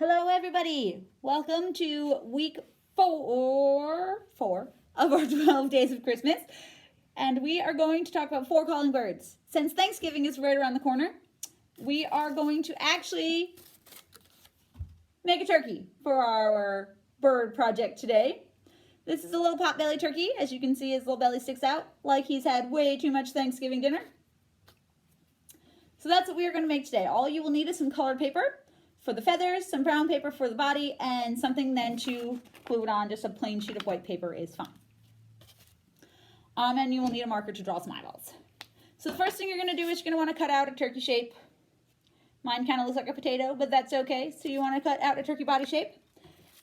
Hello everybody! Welcome to week four of our 12 days of Christmas. And we are going to talk about 4 calling birds. Since Thanksgiving is right around the corner, we are going to actually make a turkey for our bird project today. This is a little pot-belly turkey. As you can see, his little belly sticks out like he's had way too much Thanksgiving dinner. So that's what we are going to make today. All you will need is some colored paper for the feathers, some brown paper for the body, and something then to glue it on. Just a plain sheet of white paper is fine. And you will need a marker to draw some eyeballs. So the first thing you're going to do is you're going to want to cut out a turkey shape. Mine kind of looks like a potato, but that's okay. So you want to cut out a turkey body shape.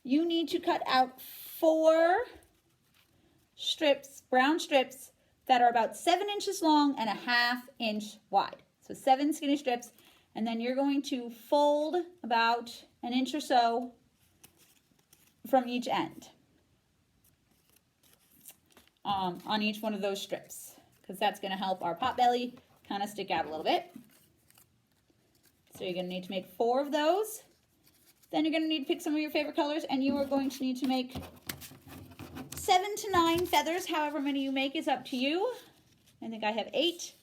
You need to cut out 4 strips, brown strips, that are about 7 inches long and a ½ inch wide. So 7 skinny strips. And then you're going to fold about an inch or so from each end on each one of those strips, because that's going to help our pot belly kind of stick out a little bit. So you're going to need to make 4 of those. Then you're going to need to pick some of your favorite colors, and you are going to need to make 7 to 9 feathers. However many you make is up to you. I think I have 8.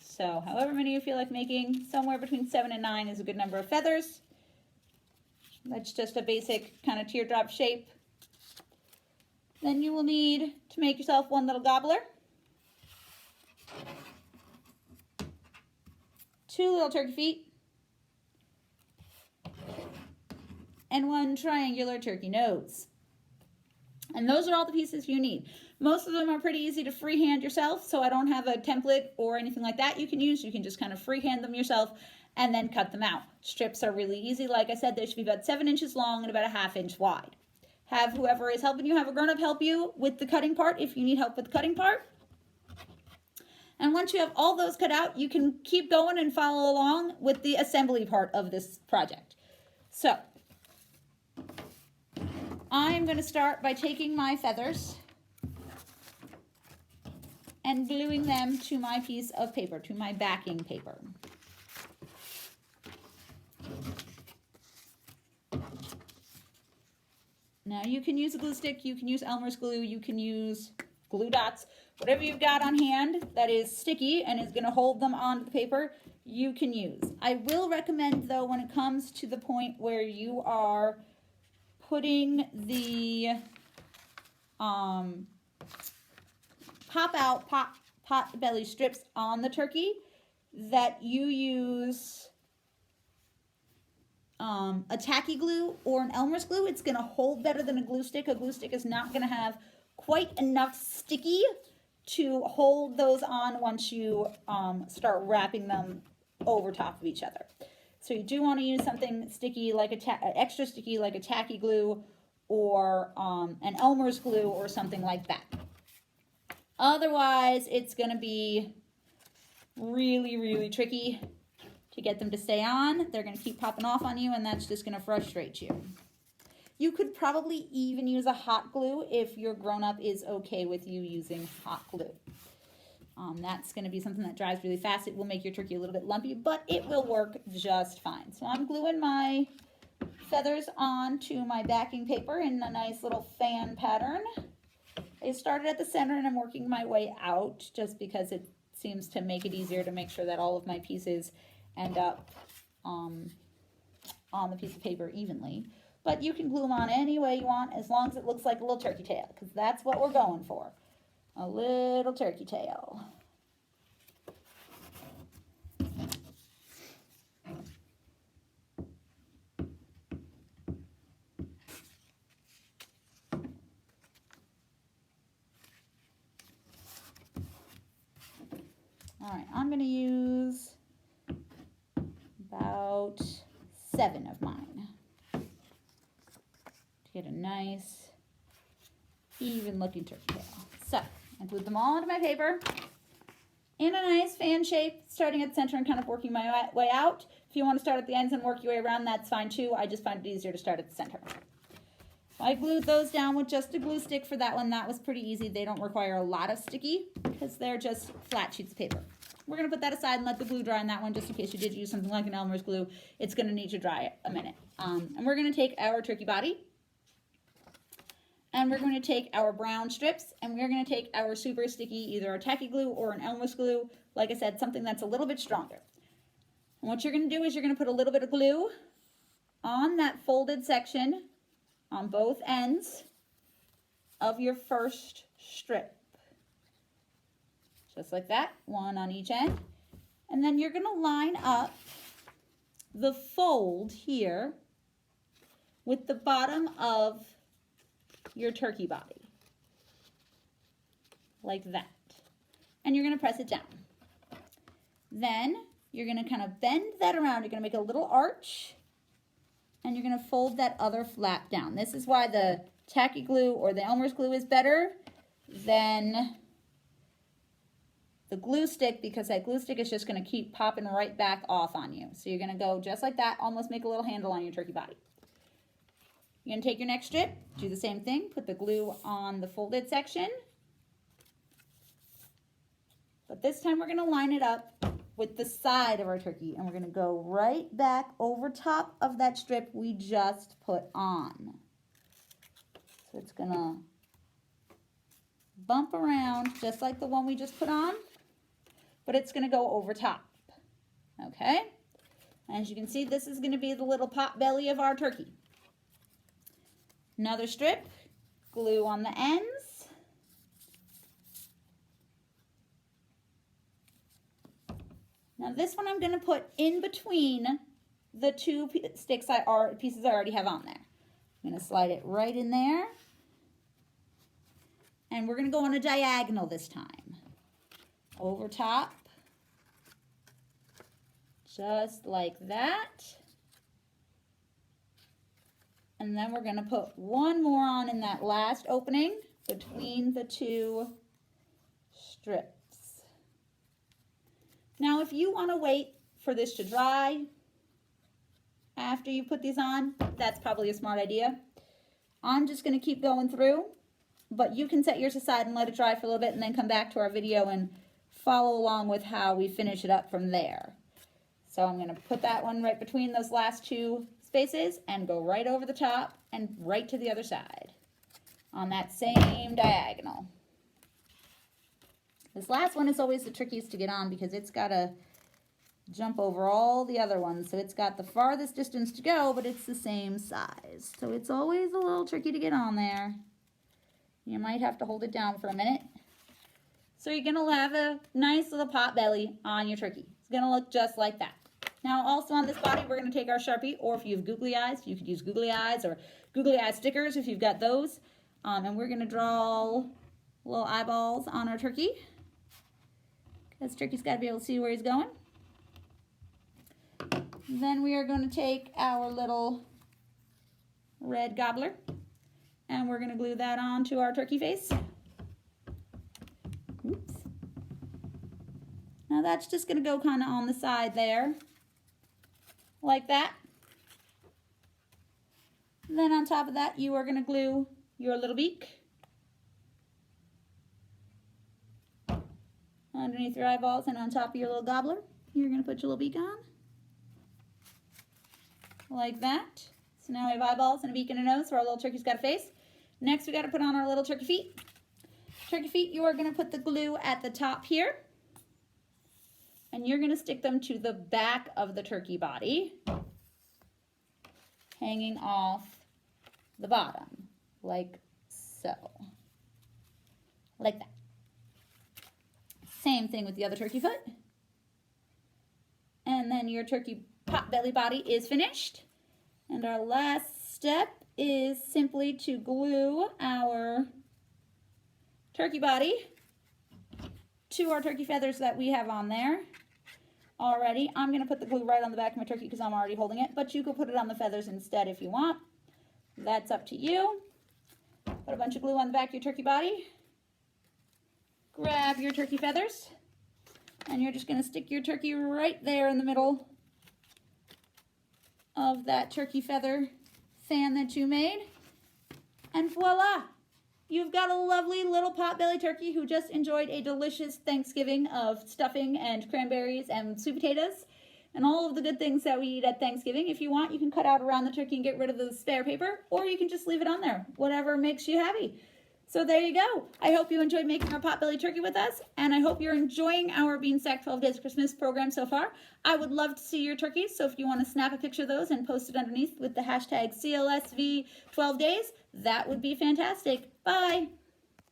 So however many you feel like making, somewhere between 7 and 9 is a good number of feathers. That's just a basic kind of teardrop shape. Then you will need to make yourself one little gobbler, 2 little turkey feet, and 1 triangular turkey nose. And those are all the pieces you need. Most of them are pretty easy to freehand yourself, so I don't have a template or anything like that you can use. You can just kind of freehand them yourself and then cut them out. Strips are really easy. Like I said, they should be about 7 inches long and about a ½ inch wide. Have whoever is helping you, have a grown-up help you with the cutting part if you need help with the cutting part. And once you have all those cut out, you can keep going and follow along with the assembly part of this project. So I'm going to start by taking my feathers and gluing them to my piece of paper, to my backing paper. Now you can use a glue stick, you can use Elmer's glue, you can use glue dots, whatever you've got on hand that is sticky and is going to hold them onto the paper, you can use. I will recommend though, when it comes to the point where you are putting the pot belly strips on the turkey, that you use a tacky glue or an Elmer's glue. It's going to hold better than a glue stick. A glue stick is not going to have quite enough sticky to hold those on once you start wrapping them over top of each other. So you do want to use something sticky, like extra sticky, like a tacky glue or an Elmer's glue or something like that. Otherwise, it's going to be really, really tricky to get them to stay on. They're going to keep popping off on you, and that's just going to frustrate you. You could probably even use a hot glue if your grown-up is okay with you using hot glue. That's going to be something that dries really fast. It will make your turkey a little bit lumpy, but it will work just fine. So I'm gluing my feathers onto my backing paper in a nice little fan pattern. I started at the center and I'm working my way out just because it seems to make it easier to make sure that all of my pieces end up on the piece of paper evenly. But you can glue them on any way you want as long as it looks like a little turkey tail, because that's what we're going for. A little turkey tail. All right, I'm going to use about 7 of mine to get a nice, even looking turkey tail. So I glued them all onto my paper in a nice fan shape, starting at the center and kind of working my way out. If you want to start at the ends and work your way around, that's fine too. I just find it easier to start at the center. I glued those down with just a glue stick for that one. That was pretty easy. They don't require a lot of sticky because they're just flat sheets of paper. we're going to put that aside and let the glue dry on that one, just in case you did use something like an Elmer's glue. It's going to need to dry a minute. And we're going to take our turkey body, and we're going to take our brown strips, and we're going to take our super sticky, either a tacky glue or an Elmer's glue. Like I said, something that's a little bit stronger. And what you're going to do is you're going to put a little bit of glue on that folded section on both ends of your first strip. Just like that, one on each end. And then you're going to line up the fold here with the bottom of your turkey body, like that. And you're going to press it down. Then you're going to kind of bend that around. You're going to make a little arch, and you're going to fold that other flap down. This is why the tacky glue or the Elmer's glue is better than the glue stick, because that glue stick is just going to keep popping right back off on you. So you're going to go just like that, almost make a little handle on your turkey body. You're going to take your next strip, do the same thing, put the glue on the folded section. But this time we're going to line it up with the side of our turkey, and we're going to go right back over top of that strip we just put on. So it's going to bump around just like the one we just put on, but it's going to go over top. Okay? As you can see, this is going to be the little pot belly of our turkey. Another strip, glue on the ends. Now this one I'm going to put in between the two pieces I already have on there. I'm going to slide it right in there. And we're going to go on a diagonal this time. Over top. Just like that. And then we're going to put one more on in that last opening between the two strips. Now, if you want to wait for this to dry after you put these on, that's probably a smart idea. I'm just going to keep going through, but you can set yours aside and let it dry for a little bit and then come back to our video and follow along with how we finish it up from there. So I'm going to put that one right between those last two spaces and go right over the top and right to the other side on that same diagonal. This last one is always the trickiest to get on because it's got to jump over all the other ones. So it's got the farthest distance to go, but it's the same size. So it's always a little tricky to get on there. You might have to hold it down for a minute. So you're going to have a nice little pot belly on your turkey. It's going to look just like that. Now also on this body, we're going to take our Sharpie, or if you have googly eyes, you could use googly eyes or googly eye stickers if you've got those. And we're going to draw little eyeballs on our turkey. Because turkey's got to be able to see where he's going. Then we are going to take our little red gobbler and we're going to glue that onto our turkey face. Oops. Now that's just going to go kind of on the side there, like that. Then on top of that, you are going to glue your little beak underneath your eyeballs, and on top of your little gobbler, you're going to put your little beak on. Like that. So now we have eyeballs and a beak and a nose, so our little turkey's got a face. Next, we got to put on our little turkey feet. Turkey feet, you are going to put the glue at the top here, and you're going to stick them to the back of the turkey body, hanging off the bottom, like so. Like that. Same thing with the other turkey foot. And then your turkey pot belly body is finished. And our last step is simply to glue our turkey body to our turkey feathers that we have on there already. I'm going to put the glue right on the back of my turkey because I'm already holding it, but you could put it on the feathers instead if you want. That's up to you. Put a bunch of glue on the back of your turkey body. Grab your turkey feathers, and you're just going to stick your turkey right there in the middle of that turkey feather fan that you made, and voila! you've got a lovely little potbelly turkey who just enjoyed a delicious Thanksgiving of stuffing and cranberries and sweet potatoes and all of the good things that we eat at Thanksgiving. If you want, you can cut out around the turkey and get rid of the spare paper, or you can just leave it on there, whatever makes you happy. So there you go. I hope you enjoyed making our potbelly turkey with us, and I hope you're enjoying our Bean Stack 12 Days of Christmas program so far. I would love to see your turkeys, so if you want to snap a picture of those and post it underneath with the hashtag CLSV12days, that would be fantastic. Bye!